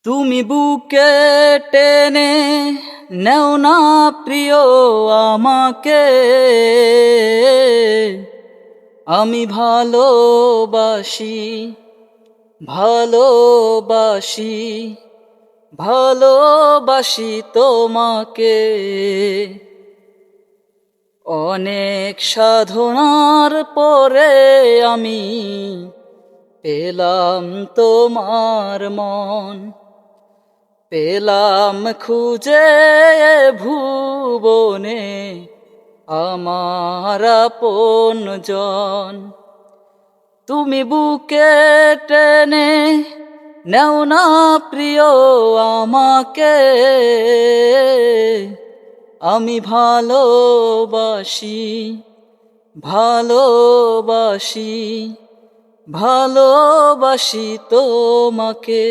তুমি বুকে টেনে নেও না প্রিয় আমাকে, আমি ভালোবাসি ভালোবাসি ভালোবাসি তোমাকে। অনেক সাধনার পরে আমি পেলাম তোমার মন, পেলাম খুঁজে ভুবনে আমার আপনজন। তুমি বুকে টেনে নেও না প্রিয় আমাকে, আমি ভালোবাসি ভালোবাসি ভালোবাসি তোমাকে।